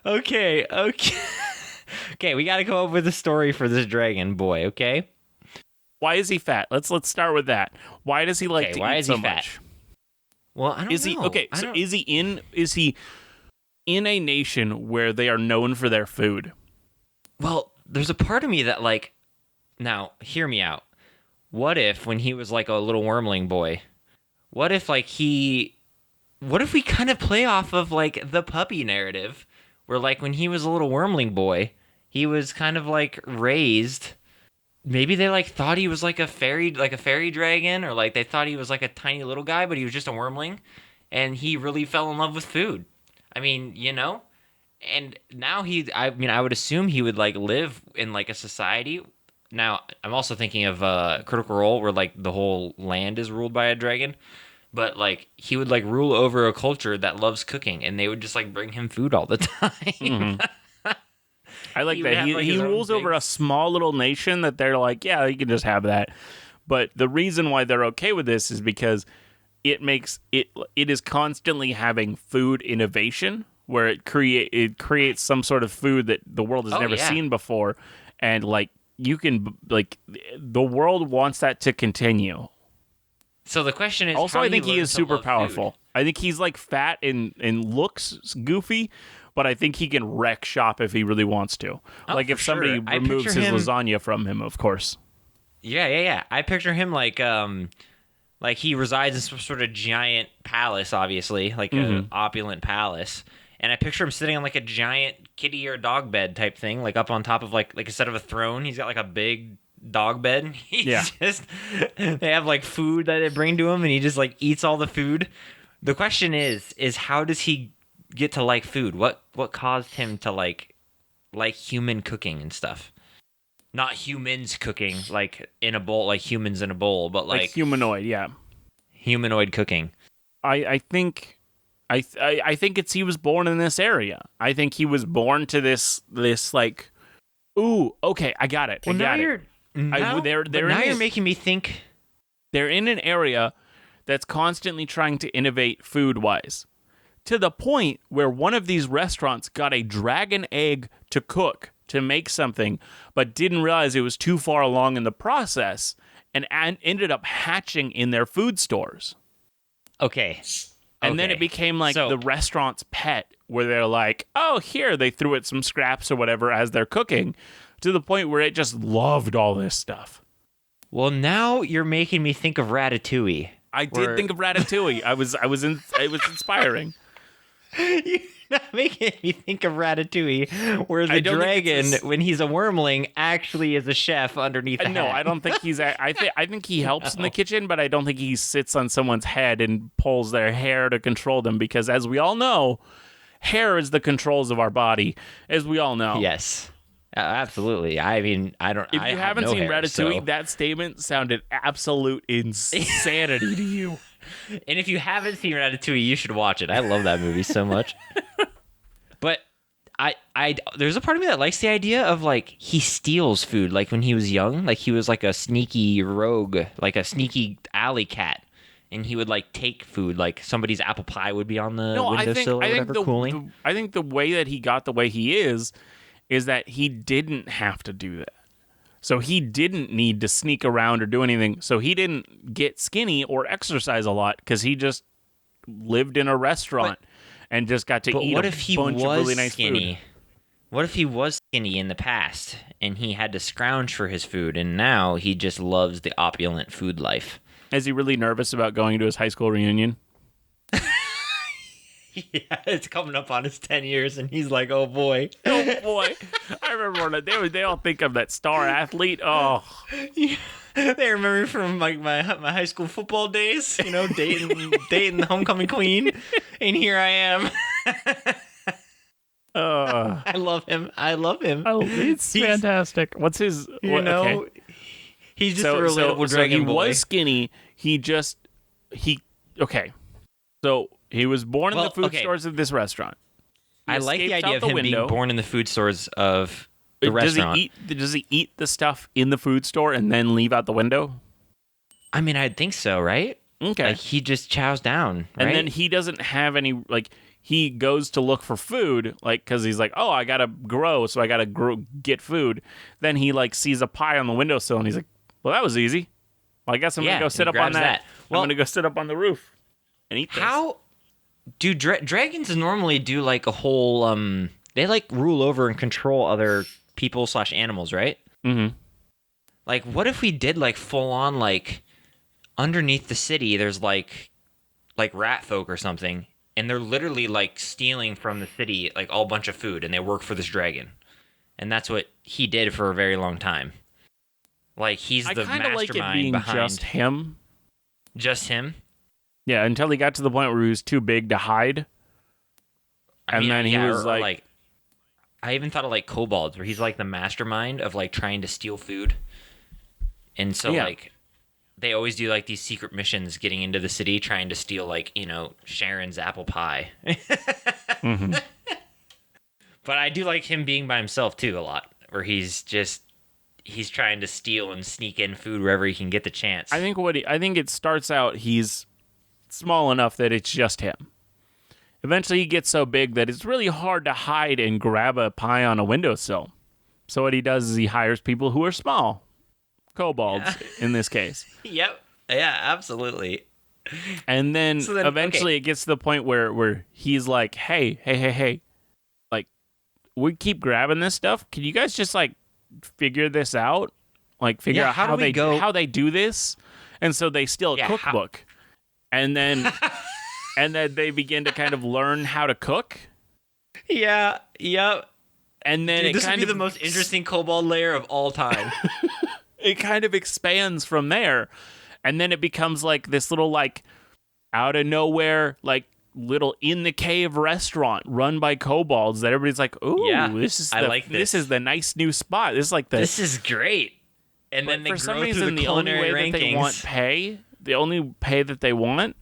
Okay. Okay, we got to come up with a story for this dragon boy, okay? Why is he fat? Let's start with that. Why does he like to eat so much? Well, I don't know. Is he in a nation where they are known for their food? Well, there's a part of me that like, now, hear me out. What if when he was like a little wormling boy, what if we kind of play off of like the puppy narrative where like when he was a little wormling boy, he was kind of like raised. Maybe they like thought he was like a fairy dragon, or like they thought he was like a tiny little guy, but he was just a wormling, and he really fell in love with food. I mean, you know, and now I would assume he would like live in like a society. Now I'm also thinking of Critical Role, where like the whole land is ruled by a dragon, but like he would like rule over a culture that loves cooking, and they would just like bring him food all the time. Mm-hmm. I like that. He rules over a small little nation that they're like, yeah, you can just have that. But the reason why they're okay with this is because it is constantly having food innovation, where it creates some sort of food that the world has never seen before, and like you can like the world wants that to continue. So the question is, also, I think he is super powerful. Food? I think he's like fat and looks goofy, but I think he can wreck shop if he really wants to. Like if somebody removes his lasagna from him, of course. Yeah. I picture him like he resides in some sort of giant palace, obviously, like an opulent palace. And I picture him sitting on like a giant kitty or dog bed type thing, like up on top of like instead of a throne, he's got like a big dog bed. They have like food that they bring to him, and he just like eats all the food. The question is how does he get to like food? What caused him to like human cooking and stuff? Not humans cooking like in a bowl, like humans in a bowl, but like humanoid, yeah. Humanoid cooking. I think it's he was born in this area. I think he was born to this like, ooh, okay, I got it. Well, you're making me think. They're in an area that's constantly trying to innovate food-wise, to the point where one of these restaurants got a dragon egg to cook, to make something, but didn't realize it was too far along in the process, and ended up hatching in their food stores. Okay. And then it became like the restaurant's pet, where they're like, oh, here, they threw it some scraps or whatever as they're cooking, to the point where it just loved all this stuff. Well, now you're making me think of Ratatouille. I did think of Ratatouille. It was inspiring. You're not making me think of Ratatouille, where the dragon, when he's a wormling, actually is a chef underneath the No, hat. I don't think he's... I think he helps in the kitchen, but I don't think he sits on someone's head and pulls their hair to control them, because as we all know, hair is the controls of our body, as we all know. Yes. Absolutely. I mean, If you haven't seen Ratatouille, that statement sounded absolute insanity to you. And if you haven't seen Ratatouille, you should watch it. I love that movie so much. But there's a part of me that likes the idea of like he steals food, like when he was young, like he was like a sneaky rogue, like a sneaky alley cat, and he would like take food, like somebody's apple pie would be on the windowsill or whatever, cooling. I think the way that he got the way he is that he didn't have to do that. So he didn't need to sneak around or do anything. So he didn't get skinny or exercise a lot, because he just lived in a restaurant and just got to eat a bunch of really nice food. What if he was skinny in the past and he had to scrounge for his food, and now he just loves the opulent food life? Is he really nervous about going to his high school reunion? Yeah, it's coming up on his 10 years, and he's like, oh boy. Oh boy, I remember when they all think of that star athlete. Oh, They remember from like my high school football days, dating the homecoming queen, and here I am. I love him. oh, it's fantastic. What's his? Okay. He's just a relatable dragon boy. He was skinny. Okay. So he was born in the food stores of this restaurant. I like the idea of him being born in the food stores of the restaurant. Does he eat the stuff in the food store and then leave out the window? I mean, I'd think so, right? Okay. Like, he just chows down, right? And then he doesn't have any, like, he goes to look for food, like, because he's like, oh, I gotta grow, so I gotta get food. Then he, like, sees a pie on the windowsill, and he's like, well, that was easy. Well, I guess I'm gonna go sit up on that. Well, I'm gonna go sit up on the roof and eat this. How do dragons normally do, like, a whole, they, like, rule over and control other people / animals, right? Mm-hmm. Like, what if we did, like, full-on, like, underneath the city, there's, like rat folk or something, and they're literally, like, stealing from the city, like, all bunch of food, and they work for this dragon. And that's what he did for a very long time. Like, he's the mastermind like it being behind... just him. Just him? Yeah, until he got to the point where he was too big to hide. Then he was like... I even thought of, like, kobolds, where he's, like, the mastermind of, like, trying to steal food. And so, like, they always do, like, these secret missions getting into the city, trying to steal, like, Sharon's apple pie. Mm-hmm. But I do like him being by himself, too, a lot, where he's trying to steal and sneak in food wherever he can get the chance. I think it starts out, he's small enough that it's just him. Eventually he gets so big that it's really hard to hide and grab a pie on a windowsill. So what he does is he hires people who are small. Kobolds, in this case. Yep. Yeah, absolutely. And then, eventually it gets to the point where he's like, hey. Like, we keep grabbing this stuff. Can you guys just, like, figure this out? Like, figure out how they do this? And so they steal a cookbook. And then... And then they begin to kind of learn how to cook. Yeah, yep. And then this would be the most interesting kobold layer of all time. It kind of expands from there. And then it becomes like this little, like, out of nowhere, like, little in the cave restaurant run by kobolds that everybody's like, ooh, this is the nice new spot. This is great. And then for some reason, the only way that they want the only pay that they want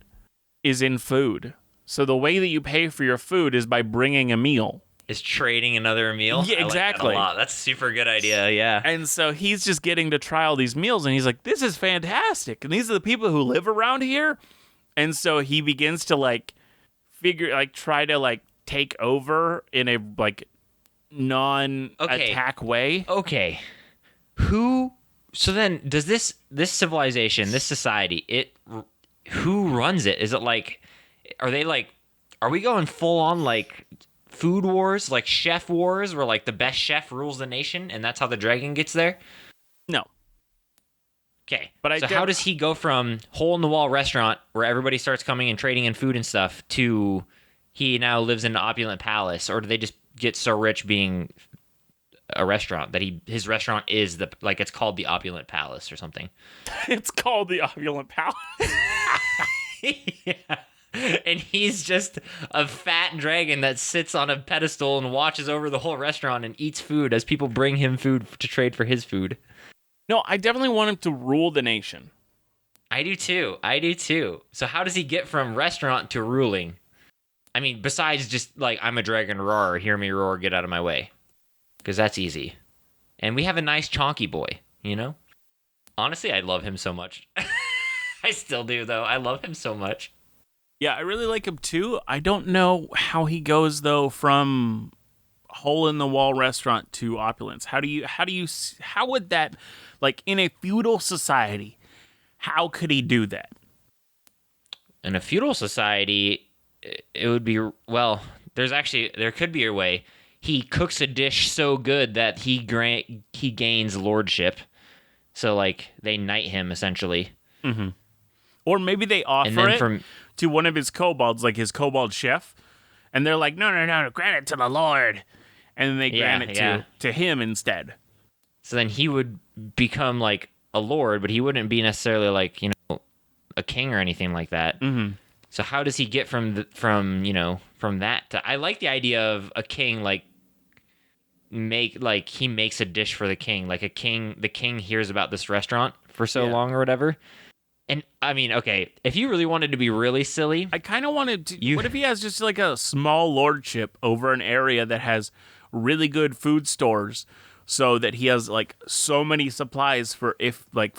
is in food. So the way that you pay for your food is by bringing a meal. Is trading another meal? Yeah, exactly. I like that a lot. That's a super good idea, yeah. And so he's just getting to try all these meals, and he's like, this is fantastic. And these are the people who live around here. And so he begins to, like, try to, like, take over in a, like, non-attack way. Okay. So then, does this civilization, this society, who runs it? Is it like, are we going full on like food wars, like chef wars, where like the best chef rules the nation, and that's how the dragon gets there? No. Okay, but how does he go from hole in the wall restaurant where everybody starts coming and trading in food and stuff to he now lives in an opulent palace, or do they just get so rich being a restaurant that his restaurant is it's called the Opulent Palace or something? It's called the Opulent Palace. Yeah. And he's just a fat dragon that sits on a pedestal and watches over the whole restaurant and eats food as people bring him food to trade for his food. No, I definitely want him to rule the nation. I do too. So how does he get from restaurant to ruling? I mean, besides just like, I'm a dragon, roar, hear me roar, get out of my way. Because that's easy. And we have a nice chonky boy, Honestly, I love him so much. I still do, though. I love him so much. Yeah, I really like him, too. I don't know how he goes, though, from hole-in-the-wall restaurant to opulence. How would that, like, in a feudal society, how could he do that? In a feudal society, it would be, well, there could be a way. He cooks a dish so good that he gains lordship. So, like, they knight him, essentially. Mm-hmm. Or maybe they offer it to one of his kobolds, like his kobold chef, And they're like, no, grant it to the Lord. And then they grant it to him instead. So then he would become like a lord, but he wouldn't be necessarily like, a king or anything like that. Mm-hmm. So how does he get from that to, I like the idea of a king he makes a dish for the king, like the king hears about this restaurant for so long or whatever. And I mean, okay, if you really wanted to be really silly, I kind of wanted to, what if he has just like a small lordship over an area that has really good food stores, so that he has like so many supplies for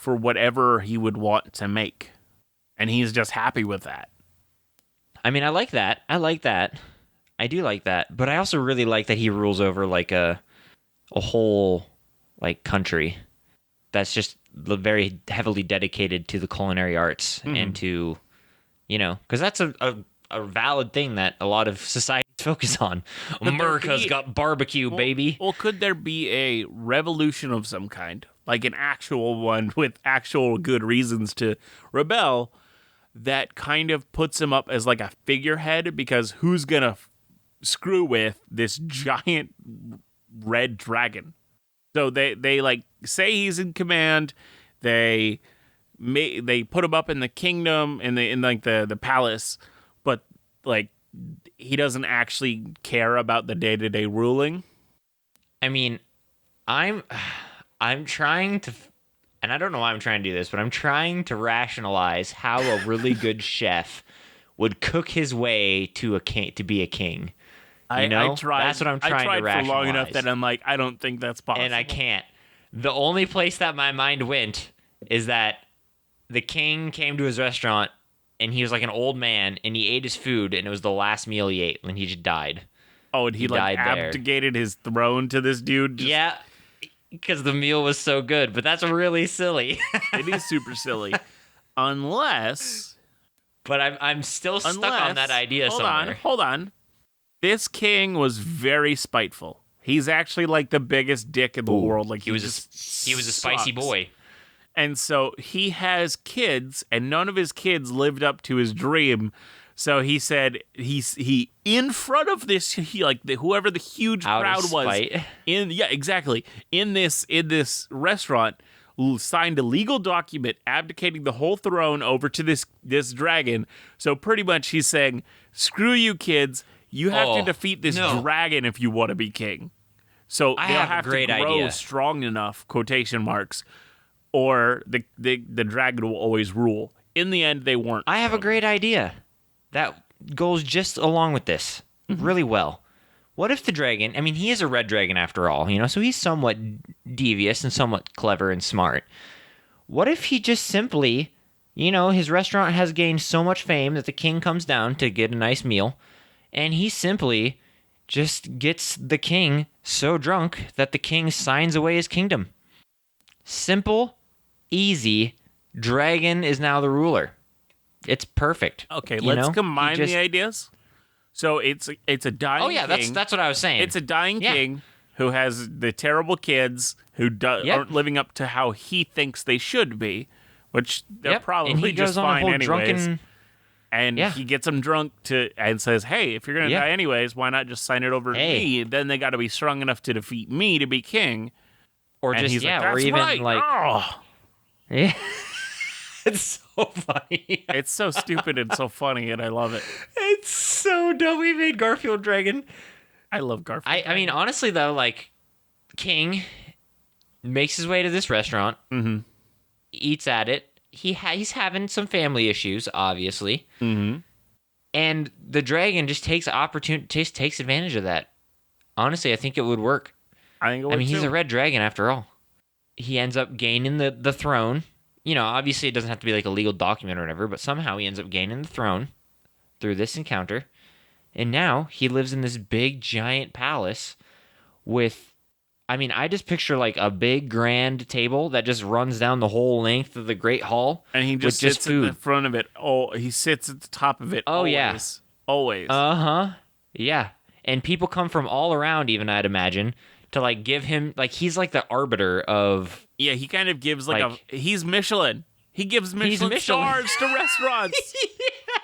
whatever he would want to make, and he's just happy with that. I mean, I like that. I do like that, but I also really like that he rules over like a whole like country that's just very heavily dedicated to the culinary arts and to, because that's a valid thing that a lot of societies focus on. America's got barbecue, baby. Well, could there be a revolution of some kind, like an actual one with actual good reasons to rebel, that kind of puts him up as like a figurehead? Because who's gonna screw with this giant red dragon? So they like say he's in command. They put him up in the kingdom in the palace, but like he doesn't actually care about the day-to-day ruling. I mean, I'm trying to, and I don't know why I'm trying to do this, but I'm trying to rationalize how a really good chef would cook his way to be a king. I tried. That's what I'm trying to rationalize. I tried for long enough that I'm like, I don't think that's possible. And I can't. The only place that my mind went is that the king came to his restaurant and he was like an old man and he ate his food and it was the last meal he ate and he just died. Oh, and he like abdicated his throne to this dude? Yeah, because the meal was so good, but that's really silly. It is super silly. Unless... But I'm still stuck on that idea somewhere. Hold on. This king was very spiteful. He's actually like the biggest dick in the world. Like he was a spicy boy. And so he has kids, and none of his kids lived up to his dream. So he said he in front of this, whoever the huge crowd was in this restaurant, signed a legal document abdicating the whole throne over to this dragon. So pretty much he's saying, screw you kids. You have to defeat this dragon if you want to be king. So they'll have to grow strong enough, quotation marks, or the dragon will always rule. In the end, they weren't. I have a great idea that goes just along with this really well. What if the dragon, I mean, he is a red dragon after all, so he's somewhat devious and somewhat clever and smart. What if he just simply, his restaurant has gained so much fame that the king comes down to get a nice meal, and he simply just gets the king so drunk that the king signs away his kingdom. Simple, easy, dragon is now the ruler. It's perfect. Okay, let's combine the ideas. So it's a dying king. Oh yeah, that's what I was saying. It's a dying king who has the terrible kids who aren't living up to how he thinks they should be, which they're probably just fine anyways. And he gets them drunk and says, hey, if you're going to die anyways, why not just sign it over to me? Then they got to be strong enough to defeat me to be king. Or and just, he's like, that's or even right. like... Oh. Yeah. It's so funny. It's so stupid and so funny, and I love it. It's so dumb. We made Garfield Dragon. I love Garfield. I mean, honestly, though, like, King makes his way to this restaurant, eats at it. He's having some family issues, obviously. Mm-hmm. And the dragon just takes advantage of that. Honestly, I think it would work. I mean, he's a red dragon after all. He ends up gaining the throne. Obviously it doesn't have to be like a legal document or whatever, but somehow he ends up gaining the throne through this encounter. And now he lives in this big, giant palace with... I just picture like a big grand table that just runs down the whole length of the Great Hall. And he just sits in the front of it. Oh, he sits at the top of it. Oh, always. Always. Uh-huh. Yeah. And people come from all around, even, I'd imagine, to like give him, like, he's like the arbiter of... Yeah, he kind of gives he's Michelin. He gives Michelin stars to restaurants.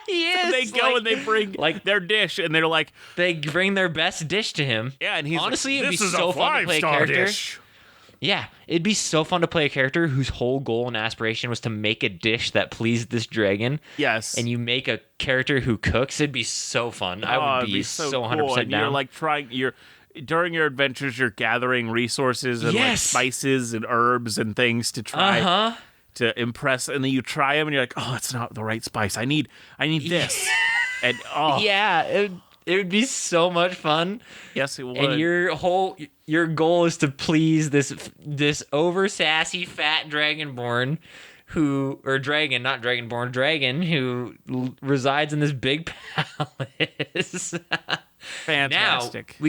He So they is. go and they bring like their dish, and they're like, they bring their best dish to him. yeah, and he's honestly, like, it'd be this is so a fun to play a 5-star character. dish. Yeah, it'd be so fun to play a character whose whole goal and aspiration was to make a dish that pleased this dragon. Yes. And you make a character who cooks. It'd be so fun. I would it'd be so cool. 100% And down. you're like during your adventures, you're gathering resources and like Yes. spices and herbs and things to try to impress. And then you try them, and you're like, oh, it's not the right spice. I need this. And yeah, it would be so much fun. yes, it would. And your goal is to please this over sassy fat dragonborn dragon who resides in this big palace. Fantastic. Now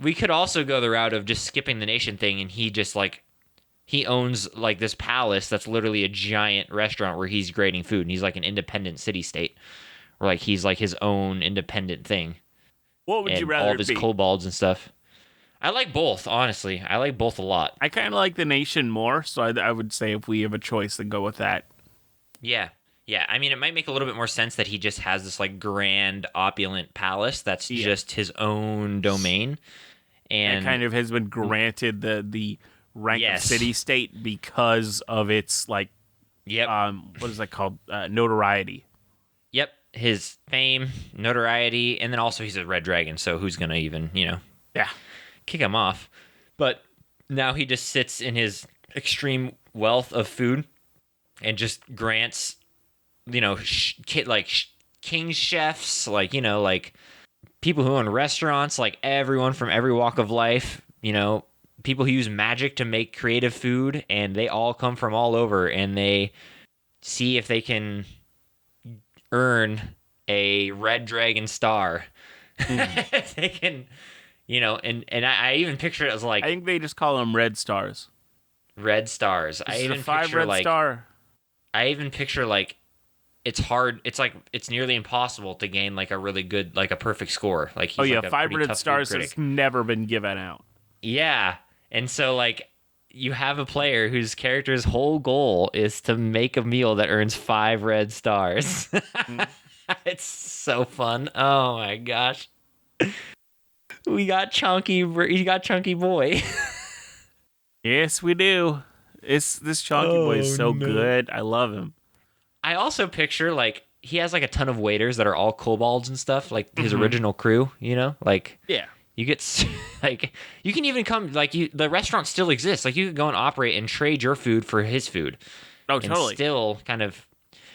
we could also go the route of just skipping the nation thing, and he owns like this palace that's literally a giant restaurant where he's grading food, and he's like an independent city state, or like he's like his own independent thing. What would you rather all of his be? kobolds and stuff. I like both, honestly. I like both a lot. I kind of like the nation more, so I would say if we have a choice, then go with that. Yeah. Yeah, I mean, it might make a little bit more sense that he just has this like grand, opulent palace that's just his own domain, and it kind of has been granted the rank of city-state because of its like, what is that called? Notoriety. Yep, his fame, notoriety, and then also he's a red dragon, so who's gonna even kick him off? But now he just sits in his extreme wealth of food and just grants, king chefs, like people who own restaurants, like everyone from every walk of life, people who use magic to make creative food, and they all come from all over, and they see if they can earn a red dragon star. If they can, and I even picture it as like, I think they just call them red stars. Red stars. I even picture red star. I even picture like it's hard. It's like it's nearly impossible to gain like a really good, like a perfect score. Like he's like 5 red stars has never been given out. Yeah, and so like you have a player whose character's whole goal is to make a meal that earns 5 red stars. It's so fun. Oh my gosh. We got Chunky Boy. Yes, we do. This Chunky Boy is so good. I love him. I also picture like he has like a ton of waiters that are all kobolds and stuff, like his original crew, like you get like you can even come like the restaurant still exists. Like you could go and operate and trade your food for his food. Oh, totally. And still kind of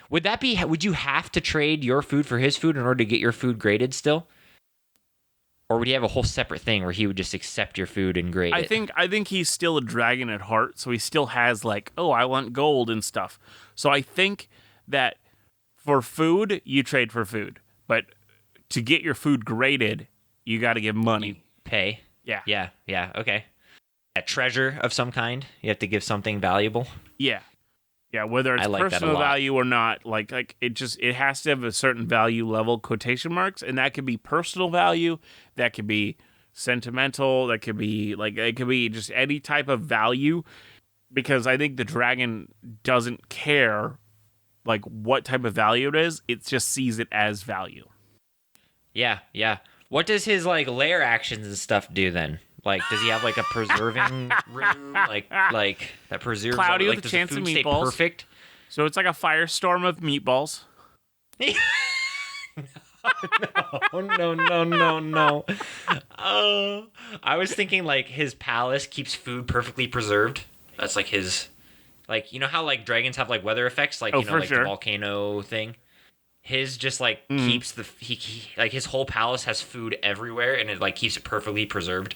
would you have to trade your food for his food in order to get your food graded still? Or would he have a whole separate thing where he would just accept your food and grade it? I think he's still a dragon at heart, so he still has like, oh, I want gold and stuff. So I think that for food, you trade for food. But to get your food graded, you got to give money. You pay. Yeah. Yeah, okay. A treasure of some kind. You have to give something valuable. Yeah. Yeah, whether it's personal value or not, like it has to have a certain value level, quotation marks, and that could be personal value, that could be sentimental, that could be it could be just any type of value, because I think the dragon doesn't care like what type of value it is, it just sees it as value. Yeah. What does his like lair actions and stuff do then? Like, does he have like a preserving room, like that preserves? Cloudy like, with a does chance the of food stay meatballs. Perfect. So it's like a firestorm of meatballs. No. I was thinking like his palace keeps food perfectly preserved. That's like his, like how like dragons have like weather effects, like like the volcano thing. His just like keeps he like his whole palace has food everywhere, and it like keeps it perfectly preserved,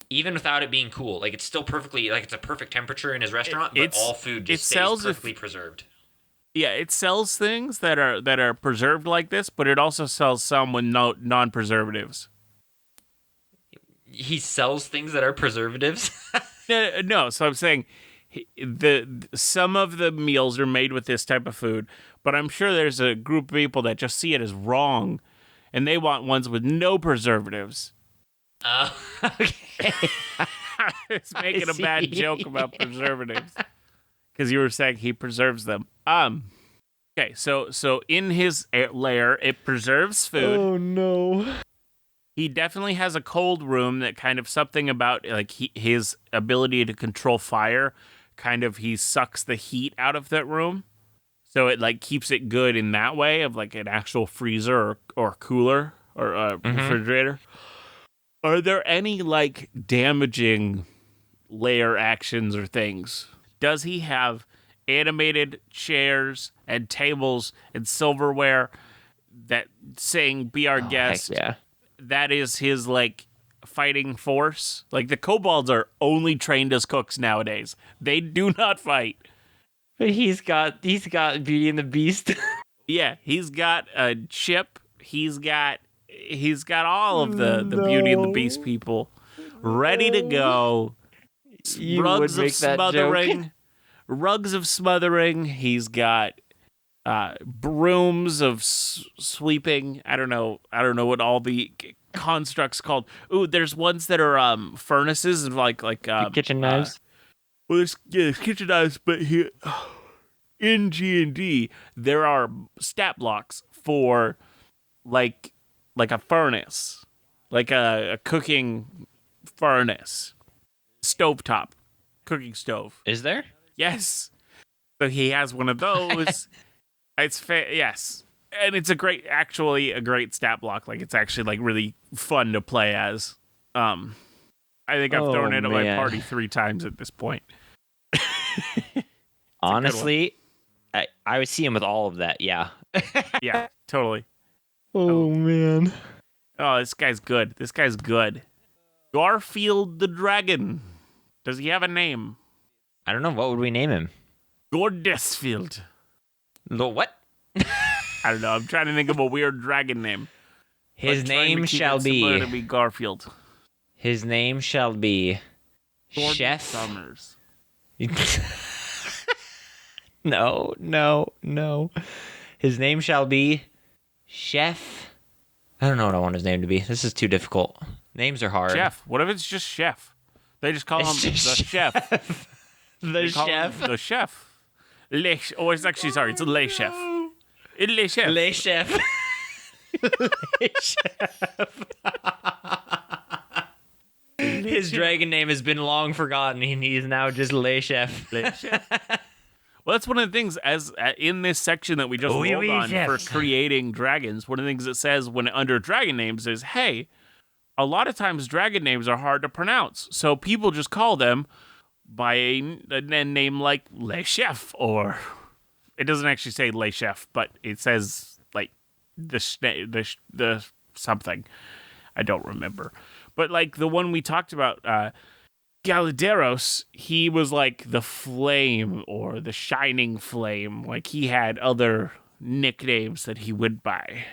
even without it being cool. Like it's still perfectly like it's a perfect temperature in his restaurant, but all food just stays perfectly preserved. Yeah, it sells things that are preserved like this, but it also sells some with no non-preservatives. He sells things that are preservatives. No, so I'm saying some of the meals are made with this type of food, but I'm sure there's a group of people that just see it as wrong, and they want ones with no preservatives. Oh, okay. I was making a bad joke about preservatives because you were saying he preserves them. Okay, so in his lair, it preserves food. Oh no. He definitely has a cold room that kind of something about like his ability to control fire. Kind of he sucks the heat out of that room, so it like keeps it good in that way of like an actual freezer or cooler or refrigerator. Are there any like damaging layer actions or things? Does he have animated chairs and tables and silverware that saying "Be our guest"? Heck yeah. That is his like fighting force. Like the kobolds are only trained as cooks nowadays. They do not fight. But he's got Beauty and the Beast. Yeah, he's got a chip. He's got all of the Beauty and the Beast people ready to go. You Rugs would of make that smothering. joke. Rugs of smothering. He's got brooms of sweeping. I don't know what all the constructs called. Ooh, there's ones that are furnaces and like Kitchen knives. well, there's kitchen knives, but here in G&D there are stat blocks for like a furnace, like a cooking furnace, stovetop, cooking stove. Is there? Yes. So he has one of those. Yes. And it's a great stat block. Like it's actually like really fun to play as. I think I've thrown it at my party 3 times at this point. Honestly, I would see him with all of that. Yeah. Yeah, totally. Oh man. Oh, this guy's good. Garfield the Dragon. Does he have a name? I don't know. What would we name him? Gordesfield. The what? I don't know. I'm trying to think of a weird dragon name. His name shall similar be. to be Garfield. His name shall be. Gordon Chef. Summers. No. His name shall be Chef. I don't know what I want his name to be. This is too difficult. Names are hard. Chef. What if it's just Chef? They just call him the Chef. The chef. The Chef. It's actually, sorry, it's Le Chef. Le Chef. Le Chef. Le Chef. His dragon name has been long forgotten, and he is now just Le Chef. Le Chef. Well, that's one of the things as in this section that we just rolled on for creating dragons. One of the things it says when under dragon names is, hey, a lot of times dragon names are hard to pronounce, so people just call them by a name like Le Chef, or it doesn't actually say Le Chef, but it says like the something. I don't remember, but like the one we talked about. Galadaeros, he was like the flame or the shining flame. Like he had other nicknames that he went by.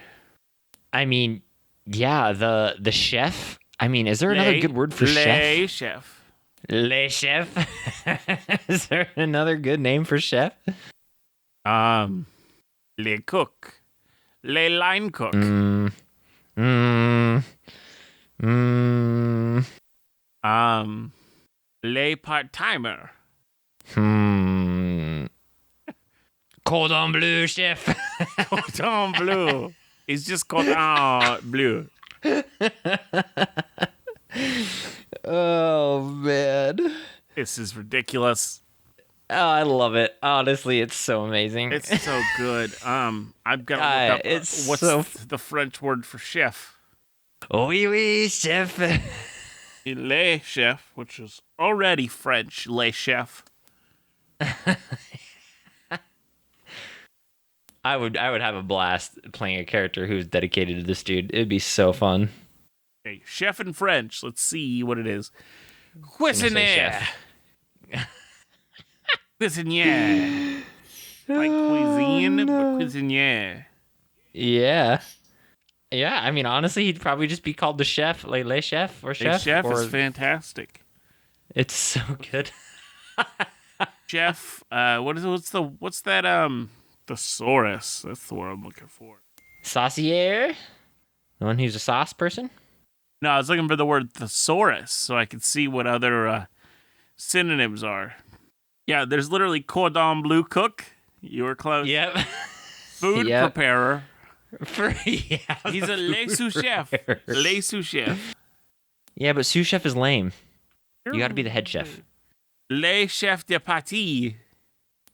I mean, yeah, the chef. I mean, is there another good word for chef? Chef. Le Chef. Is there another good name for chef? Le cook. Le line cook. Le part-timer. Cordon bleu, chef. Cordon bleu. It's just cordon bleu. Oh, man. This is ridiculous. Oh, I love it. Honestly, it's so amazing. It's so good. I've got to look up what's the French word for chef. Oui, oui, chef. Le Chef, which is already French, Le Chef. I would have a blast playing a character who's dedicated to this dude. It'd be so fun. Okay, chef in French. Let's see what it is. Cuisinier. Cuisinier. Like cuisine, but cuisinier. Yeah. Yeah, I mean, honestly, he'd probably just be called the chef, like Le Chef or chef. Le Chef or... is fantastic. It's so good. Chef, what's that thesaurus? That's the word I'm looking for. Saucier? The one who's a sauce person? No, I was looking for the word thesaurus so I could see what other synonyms are. Yeah, there's literally cordon bleu cook. You were close. Yep. food Yep. preparer. Yeah, He's a le sous chef. Le sous chef. Yeah, but sous chef is lame. You got to be the head chef. Le chef de pâtis.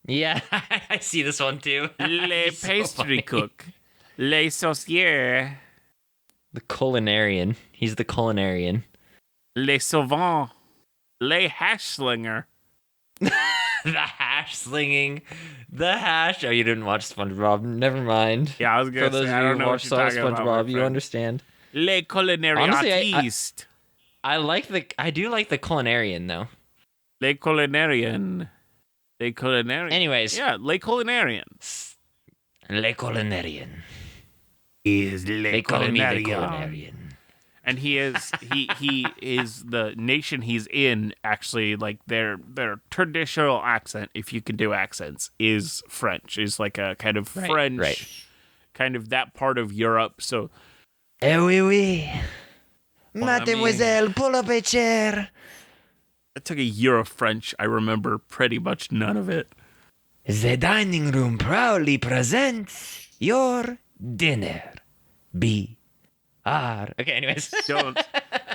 Yeah, I see this one too. Le He's so pastry funny. cook. Le saucier. The culinarian. He's the culinarian. Le sauvant. Le hash slinger. The hash slinging. The hash. Oh, you didn't watch SpongeBob. Never mind. Yeah, I was going For to those say, of I you don't who know what watch you're talking about, my SpongeBob, you friend. understand. Le culinary Honestly, artiste. I do like the culinarian though. Le culinarian. Le culinarian. Anyways. Yeah, Le culinarian. Le culinarian. Is Le They call me the culinarian. And he is the nation he's in, actually, like their traditional accent, if you can do accents, is French. Is like a kind of French, right. kind of that part of Europe. So Eh oui, oui. Mademoiselle, pull up a chair. I took a year of French. I remember pretty much none of it. The dining room proudly presents your dinner. B-R. Okay, anyways. Don't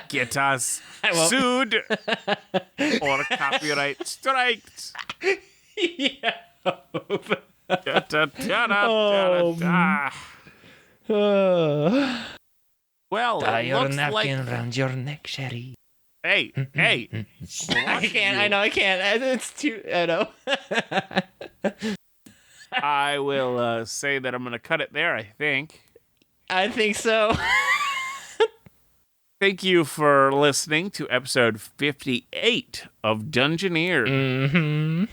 get us I won't. sued or copyright striked. Yeah. Da-da-da-da-da-da. Well, Tie it your looks napkin like... around your neck, Sherry. Hey. I can't. I know I can't. It's too. I know. I will say that I'm going to cut it there, I think. I think so. Thank you for listening to episode 58 of Dungeoneer. Mm-hmm.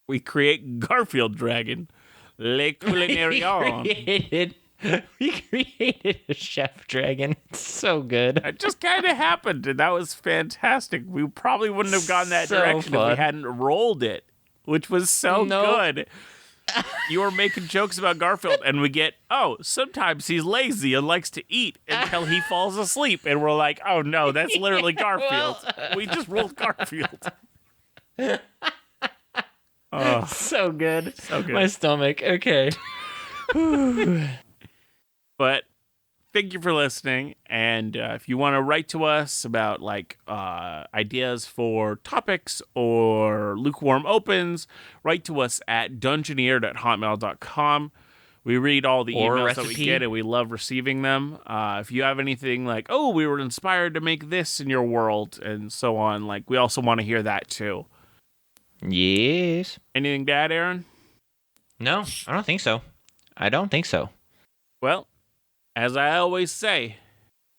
We create Garfield Dragon. Le Culinarian. We created a chef dragon. It's so good. It just kind of happened, and that was fantastic. We probably wouldn't have gone that So direction if fun. we hadn't rolled it, which was so Nope. good. You were making jokes about Garfield, and we get, sometimes he's lazy and likes to eat until he falls asleep. And we're like, oh no, that's literally Garfield. We just rolled Garfield. Oh, So good. so good. My stomach. Okay. But thank you for listening. And if you want to write to us about ideas for topics or lukewarm opens, write to us at dungeoneered@hotmail.com. We read all the Or a emails that we recipe. get, and we love receiving them. If you have anything like, we were inspired to make this in your world, and so on, we also want to hear that too. Yes. Anything to add, Aaron? No, I don't think so. Well, as I always say,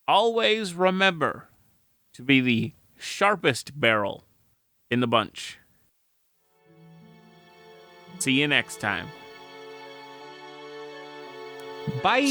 always remember to be the sharpest barrel in the bunch. See you next time. Bye.